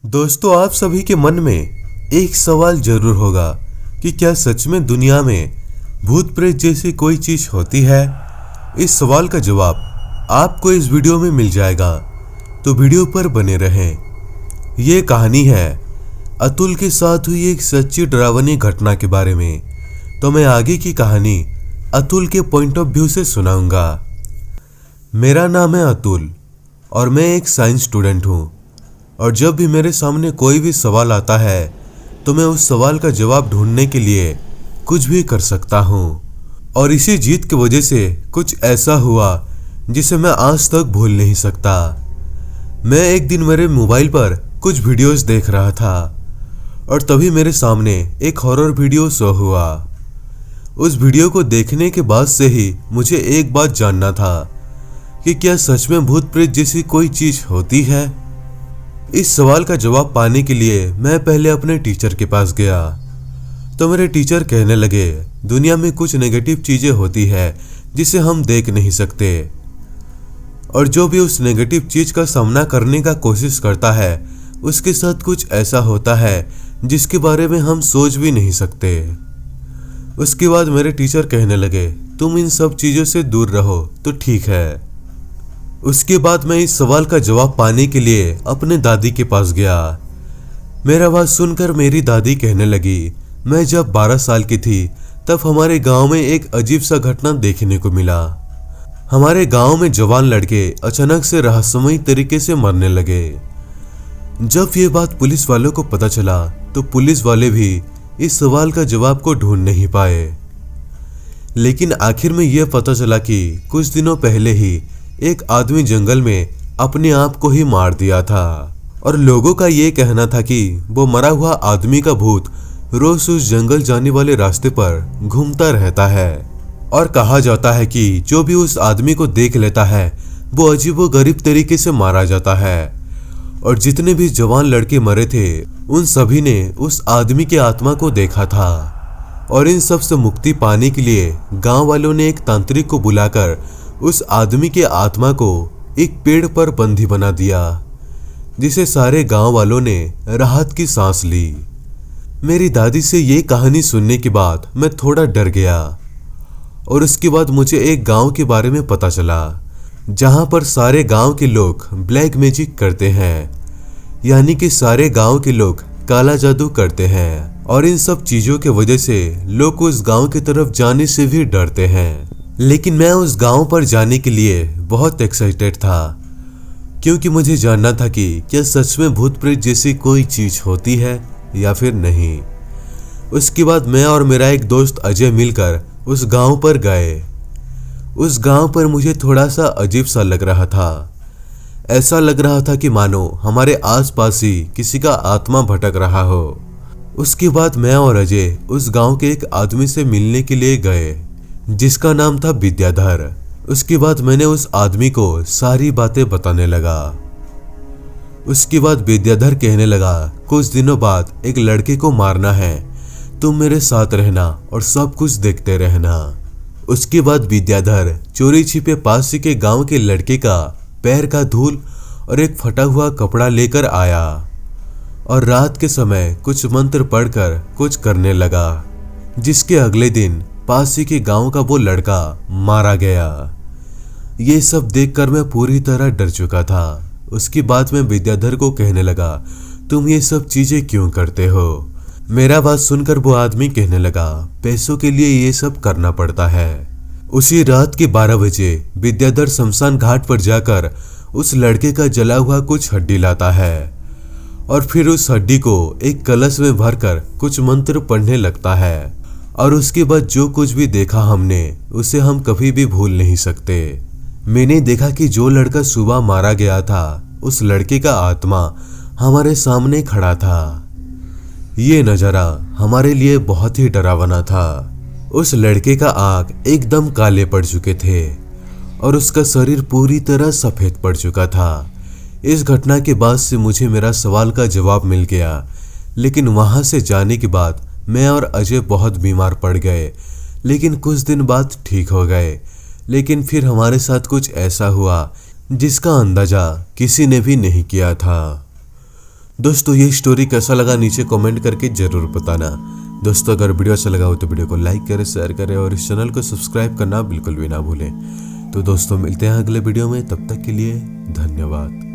दोस्तों, आप सभी के मन में एक सवाल जरूर होगा कि क्या सच में दुनिया में भूत प्रेत जैसी कोई चीज होती है। इस सवाल का जवाब आपको इस वीडियो में मिल जाएगा, तो वीडियो पर बने रहें। ये कहानी है अतुल के साथ हुई एक सच्ची डरावनी घटना के बारे में। तो मैं आगे की कहानी अतुल के पॉइंट ऑफ व्यू से सुनाऊंगा। मेरा नाम है अतुल और मैं एक साइंस स्टूडेंट हूँ। और जब भी मेरे सामने कोई भी सवाल आता है तो मैं उस सवाल का जवाब ढूंढने के लिए कुछ भी कर सकता हूँ। और इसी जीत की वजह से कुछ ऐसा हुआ जिसे मैं आज तक भूल नहीं सकता। मैं एक दिन मेरे मोबाइल पर कुछ वीडियोस देख रहा था और तभी मेरे सामने एक हॉरर वीडियो शो हुआ। उस वीडियो को देखने के बाद से ही मुझे एक बात जानना था कि क्या सच में भूत प्रेत जैसी कोई चीज होती है। इस सवाल का जवाब पाने के लिए मैं पहले अपने टीचर के पास गया। तो मेरे टीचर कहने लगे, दुनिया में कुछ नेगेटिव चीजें होती है जिसे हम देख नहीं सकते, और जो भी उस नेगेटिव चीज का सामना करने का कोशिश करता है उसके साथ कुछ ऐसा होता है जिसके बारे में हम सोच भी नहीं सकते। उसके बाद मेरे टीचर कहने लगे, तुम इन सब चीजों से दूर रहो तो ठीक है। उसके बाद मैं इस सवाल का जवाब पाने के लिए अपने दादी के पास गया। मेरा बात सुनकर मेरी दादी कहने लगी, मैं जब 12 साल की थी तब हमारे गांव में एक अजीब सा घटना देखने को मिला। हमारे गांव में जवान लड़के अचानक से रहस्यमयी तरीके से मरने लगे। जब ये बात पुलिस वालों को पता चला तो पुलिस वाले भी इस सवाल का जवाब को ढूंढ नहीं पाए। लेकिन आखिर में यह पता चला कि कुछ दिनों पहले ही एक आदमी जंगल में अपने आप को ही मार दिया था। और लोगों का ये कहना था कि वो मरा हुआ आदमी का भूत रोज उस जंगल जाने वाले रास्ते पर घूमता रहता है। और कहा जाता है कि जो भी उस आदमी को देख लेता है वो अजीबोगरीब तरीके से मारा जाता है। और जितने भी जवान लड़के मरे थे उन सभी ने उस आदमी के आत्मा को देखा था। और इन सब से मुक्ति पाने के लिए गांव वालों ने एक तांत्रिक को बुलाकर उस आदमी के आत्मा को एक पेड़ पर बंदी बना दिया, जिसे सारे गांव वालों ने राहत की सांस ली। मेरी दादी से ये कहानी सुनने के बाद मैं थोड़ा डर गया। और उसके बाद मुझे एक गांव के बारे में पता चला जहां पर सारे गांव के लोग ब्लैक मैजिक करते हैं, यानी कि सारे गांव के लोग काला जादू करते हैं। और इन सब चीजों के वजह से लोग उस गांव की तरफ जाने से भी डरते हैं। लेकिन मैं उस गांव पर जाने के लिए बहुत एक्साइटेड था, क्योंकि मुझे जानना था कि क्या सच में भूत प्रेत जैसी कोई चीज होती है या फिर नहीं। उसके बाद मैं और मेरा एक दोस्त अजय मिलकर उस गांव पर गए। उस गांव पर मुझे थोड़ा सा अजीब सा लग रहा था। ऐसा लग रहा था कि मानो हमारे आसपास ही किसी का आत्मा भटक रहा हो। उसके बाद मैं और अजय उस गांव के एक आदमी से मिलने के लिए गए जिसका नाम था विद्याधर। उसके बाद मैंने उस आदमी को सारी बातें बताने लगा। उसके बाद विद्याधर कहने लगा, कुछ दिनों बाद एक लड़के को मारना है, तुम मेरे साथ रहना और सब कुछ देखते रहना। उसके बाद विद्याधर चोरी छिपे पास के गांव के लड़के का पैर का धूल और एक फटा हुआ कपड़ा लेकर आया और रात के समय कुछ मंत्र पढ़कर कुछ करने लगा, जिसके अगले दिन पास ही के गांव का वो लड़का मारा गया। ये सब देखकर मैं पूरी तरह डर चुका था। उसके बाद मैं विद्याधर को कहने लगा, तुम ये सब चीजें क्यों करते हो। मेरा बात सुनकर वो आदमी कहने लगा, पैसों के लिए ये सब करना पड़ता है। उसी रात के 12 बजे विद्याधर शमशान घाट पर जाकर उस लड़के का जला हुआ कुछ हड्डी लाता है और फिर उस हड्डी को एक कलश में भरकर कुछ मंत्र पढ़ने लगता है। और उसके बाद जो कुछ भी देखा हमने उसे हम कभी भी भूल नहीं सकते। मैंने देखा कि जो लड़का सुबह मारा गया था उस लड़के का आत्मा हमारे सामने खड़ा था। ये नज़ारा हमारे लिए बहुत ही डरावना था। उस लड़के का आँख एकदम काले पड़ चुके थे और उसका शरीर पूरी तरह सफ़ेद पड़ चुका था। इस घटना के बाद से मुझे मेरा सवाल का जवाब मिल गया। लेकिन वहाँ से जाने के बाद मैं और अजय बहुत बीमार पड़ गए, लेकिन कुछ दिन बाद ठीक हो गए। लेकिन फिर हमारे साथ कुछ ऐसा हुआ जिसका अंदाजा किसी ने भी नहीं किया था। दोस्तों ये स्टोरी कैसा लगा नीचे कमेंट करके जरूर बताना। दोस्तों अगर वीडियो अच्छा लगा हो तो वीडियो को लाइक करें, शेयर करें और इस चैनल को सब्सक्राइब करना बिल्कुल भी ना भूलें। तो दोस्तों मिलते हैं अगले वीडियो में, तब तक के लिए धन्यवाद।